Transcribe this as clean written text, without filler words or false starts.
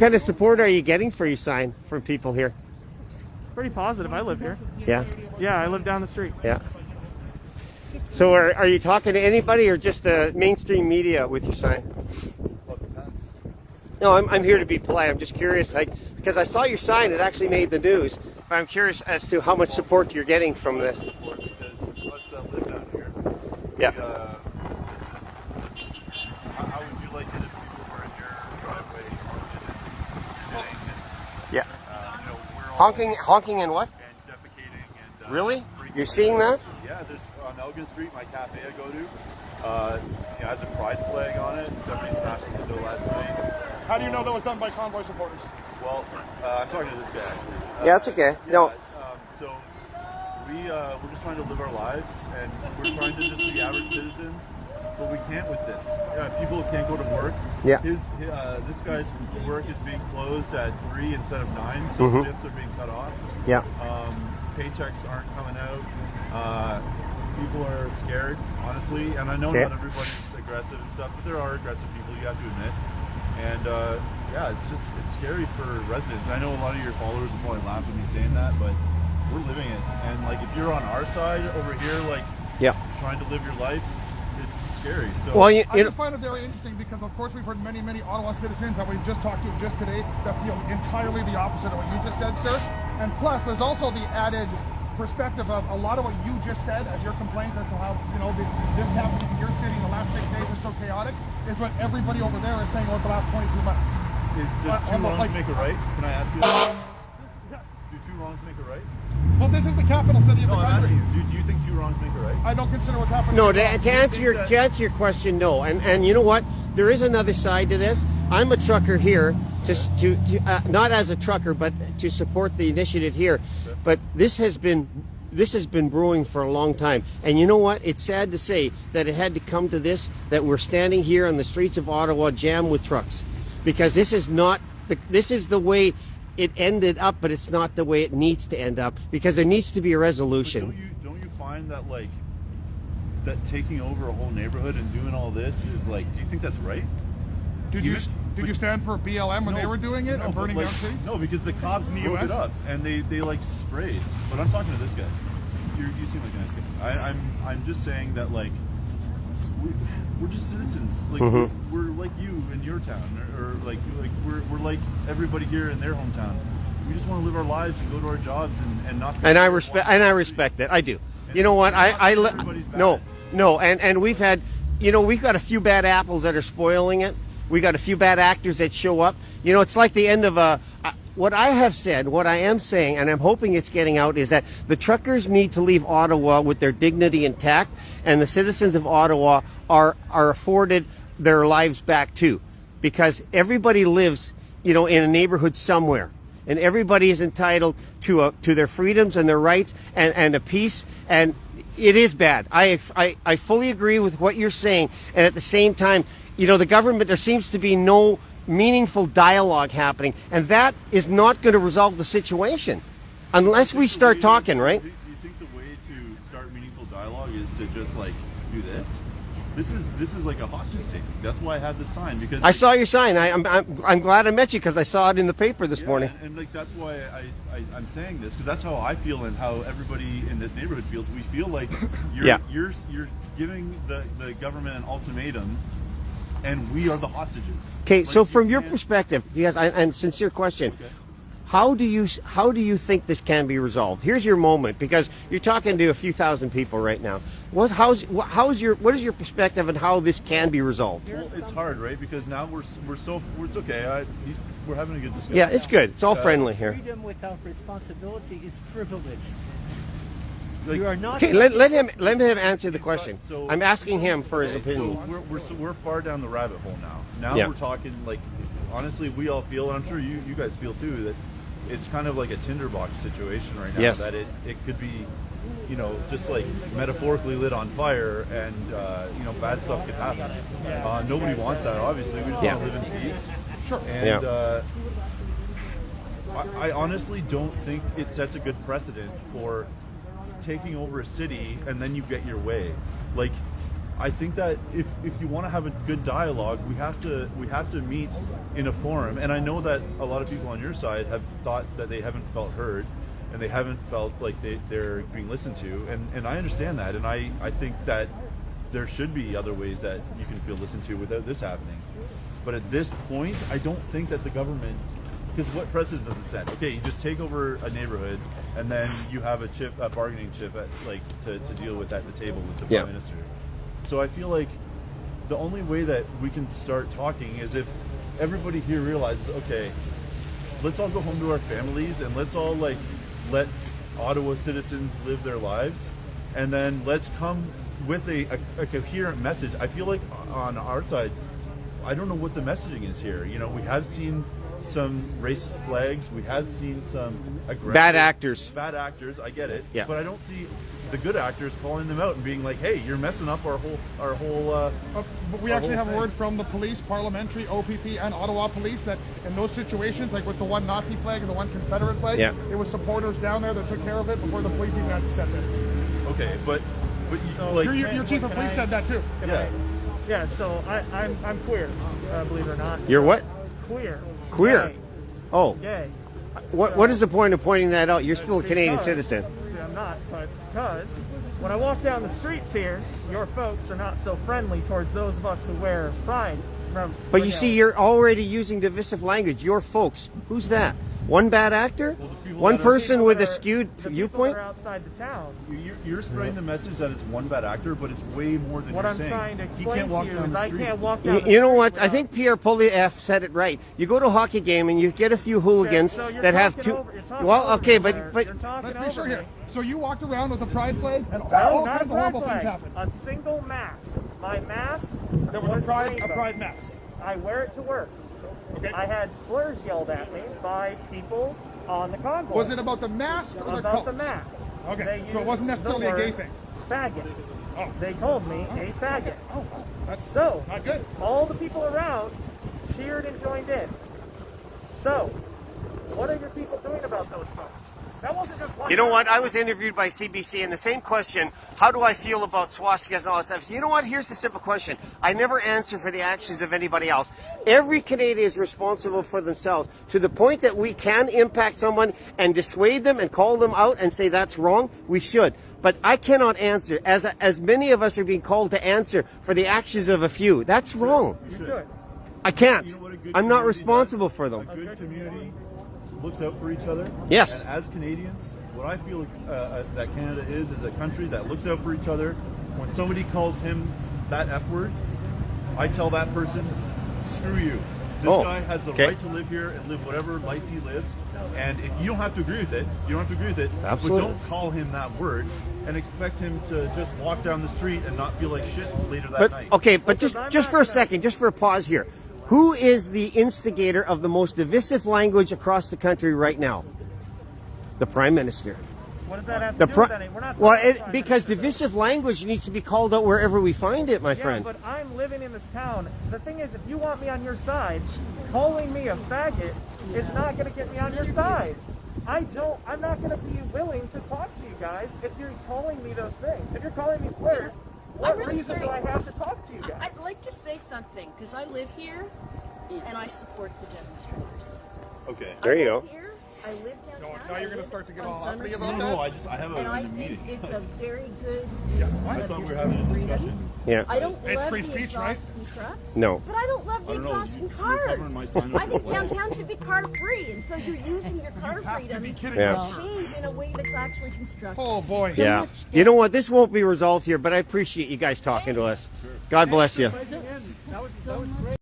kind of support are you getting for your sign from people here? Pretty positive. I live here. Yeah. Yeah, I live down the street. Yeah. So are you talking to anybody or just the mainstream media with your sign? Well, it depends. No, I'm here to be polite. I'm just curious, because I saw your sign. It actually made the news. But I'm curious as to how much support you're getting from this. Support because us that live down here. Yeah. How would you like it if people were in your driveway honking and shitting? Yeah. We're all Honking and what? and defecating and Really? freaking You're seeing that? Yeah, there's on Elgin Street, my cafe I go to. It has a pride flag on it. Somebody smashed the window last night. How do you know that was done by convoy supporters? Well, I'm talking to this guy actually. Yeah, it's okay. No. So we're just trying to live our lives, and we're trying to just be average citizens, but we can't with this. People can't go to work. Yeah. This guy's work is being closed at 3 instead of 9, so shifts are being cut off. Yeah. Paychecks aren't coming out. People are scared, honestly, and I know not everybody's aggressive and stuff, but there are aggressive people, you have to admit. And yeah, it's scary for residents. I know a lot of your followers will probably laugh at me saying that, but we're living it. And like, if you're on our side over here, like, trying to live your life, it's scary. So well, I just find it very interesting because, of course, we've heard many Ottawa citizens that we've just talked to just today that feel entirely the opposite of what you just said, sir. And plus, there's also the added perspective of a lot of what you just said as your complaints as to how, this happening in your city in the last 6 days is so chaotic, is what everybody over there is saying about the last 22 months. Does two wrongs make a right? Can I ask you that? Do two wrongs make a right? Well, this is the capital city of the I'm country. asking you, do you think two wrongs make a right? I don't consider what's happening. No, to answer your question, no. And you know what? There is another side to this. I'm a trucker here to not as a trucker, but to support the initiative here. But this has been brewing for a long time. And you know what? It's sad to say that it had to come to this, that we're standing here on the streets of Ottawa jammed with trucks. Because this is the way it ended up, but it's not the way it needs to end up, because there needs to be a resolution. Don't you find that, like, that taking over a whole neighborhood and doing all this is, like, do you think that's right? Did you stand for BLM when they were doing it and burning down cities? No, because the cops broke it up and they like sprayed. But I'm talking to this guy. You seem like a nice guy. I'm just saying that, like, we're just citizens. Like, we're like you in your town, or like we're like everybody here in their hometown. We just want to live our lives and go to our jobs and not. And I respect that. I do. And you know what? No. And we've had, we've got a few bad apples that are spoiling it. We got a few bad actors that show up. It's like the end of what I have said, what I am saying, and I'm hoping it's getting out, is that the truckers need to leave Ottawa with their dignity intact, and the citizens of Ottawa are afforded their lives back too, because everybody lives, in a neighborhood somewhere, and everybody is entitled to their freedoms and their rights and a peace. And it is bad. I fully agree with what you're saying, and at the same time, the government, there seems to be no meaningful dialogue happening, and that is not going to resolve the situation unless we start talking, right? Do you think the way to start meaningful dialogue is to just, like, do this? This is like a hostage taking. That's why I had this sign, because I saw your sign. I'm glad I met you, because I saw it in the paper this morning. And like, that's why I'm saying this, because that's how I feel and how everybody in this neighborhood feels. We feel like you're giving the government an ultimatum, and we are the hostages. Okay, like, so from your perspective, yes, and sincere question, how do you think this can be resolved? Here's your moment, because you're talking to a few thousand people right now. What is your perspective on how this can be resolved? Well, it's hard, right? Because now it's okay. We're having a good discussion. Yeah, it's good. It's all friendly here. Freedom without responsibility is privilege. Like, you are not. Okay, let him answer the question. I'm asking him for his opinion. So we're far down the rabbit hole now. Now we're talking, like, honestly, we all feel, and I'm sure you guys feel too, that it's kind of like a tinderbox situation right now. Yes. That it could be, just like metaphorically lit on fire, and bad stuff could happen. Nobody wants that, obviously. We just want to live in peace. Sure. And I honestly don't think it sets a good precedent for taking over a city and then you get your way. Like, I think that if you want to have a good dialogue, we have to meet in a forum. And I know that a lot of people on your side have thought that they haven't felt heard, and they haven't felt like they're being listened to. And I understand that, and I think that there should be other ways that you can feel listened to without this happening. But at this point, I don't think that the government, because what precedent does it set? Okay, you just take over a neighborhood, and then you have a bargaining chip to deal with at the table with the prime minister. So I feel like the only way that we can start talking is if everybody here realizes, okay, let's all go home to our families and let's all let Ottawa citizens live their lives, and then let's come with a coherent message. I feel like on our side, I don't know what the messaging is here. You know, we have seen some racist flags. We have seen some aggressive Bad actors. Bad actors. I get it. Yeah. But I don't see the good actors calling them out and being like, "Hey, you're messing up our whole." But we actually have a word from the police, parliamentary, OPP, and Ottawa police that in those situations, like with the one Nazi flag and the one Confederate flag, it was supporters down there that took care of it before the police even had to step in. Okay, but you, So like Your chief of police said that too. Yeah, so I'm queer, believe it or not. You're what? Queer. Queer. Gay. Oh. Gay. What is the point of pointing that out? You're still a Canadian Because- citizen. Yeah, I'm not, but because when I walk down the streets here, your folks are not so friendly towards those of us who wear pride. But you see, you're already using divisive language. Your folks. Who's that? One bad actor? One person with a skewed viewpoint? That are outside the town. you're spreading the message that it's one bad actor, but it's way more than What you're I'm saying. trying to He explain can't walk to you down is the I street. can't walk down the You know street what? I without- think Pierre Poilievre said it right. You go to a hockey game and you get a few hooligans so you're that have talking two. over- you're talking Well, over okay, me, sir. but You're talking Let's be over sure me. here. So you walked around with a pride flag and No, all not kinds a of pride horrible flag. things happened. A single mask. My mask. There was a was pride rainbow. mask. I wear it to work. Okay. I had slurs yelled at me by people on the convoy. Was it about the mask or the about colors? the mask? Okay, They so it used wasn't necessarily the a gay word thing. Faggot. Oh. They called me a faggot. Oh, that's So not good. all the people around cheered and joined in. So, what are your people doing about those folks? That wasn't just one. you know what? I was interviewed by CBC, and the same question, how do I feel about swastikas and all that stuff? You know what? Here's the simple question. I never answer for the actions of anybody else. Every Canadian is responsible for themselves to the point that we can impact someone and dissuade them and call them out and say that's wrong. We should. But I cannot answer, as many of us are being called to answer for the actions of a few. That's wrong. You should. Good. I can't. You know what a good I'm not community responsible does? for them. A good community looks out for each other. Yes. And as Canadians, what I feel that Canada is a country that looks out for each other. When somebody calls him that F word, I tell that person, screw you. This guy has the right to live here and live whatever life he lives. And if you don't have to agree with it, you don't have to agree with it. Absolutely. But don't call him that word and expect him to just walk down the street and not feel like shit later that night. Okay, but just for a second, just for a pause here. Who is the instigator of the most divisive language across the country right now? The Prime Minister. What does that have to do with anything? We're not Well, talking about because Prime Minister. divisive language needs to be called out wherever we find it, my Yeah, friend. but I'm living in this town. The thing is, if you want me on your side, calling me a faggot is not going to get me on your side. I'm not going to be willing to talk to you guys if you're calling me those things. If you're calling me slurs, what really reason do I have to talk to you guys? I'd like to say something because I live here and I support the demonstrators. Okay. There you I go. live here. I live downtown. now you're I gonna live start to get on all uppity Somerset. about No, I have And I a think meeting. it's a very good I use thought of we your were having a freedom. discussion. Yeah. I don't It's love free the speech, right? exhausting trucks. No. But I don't love the I don't know, exhausting you're covering my cars. sign I think with the downtown should be car free, and so you're using your car You have to freedom be to kidding Yeah. me, sir. change in a way that's actually constructive. Oh boy. Yeah. You know what? This won't be resolved here, but I appreciate you guys talking to us. God bless you. So much.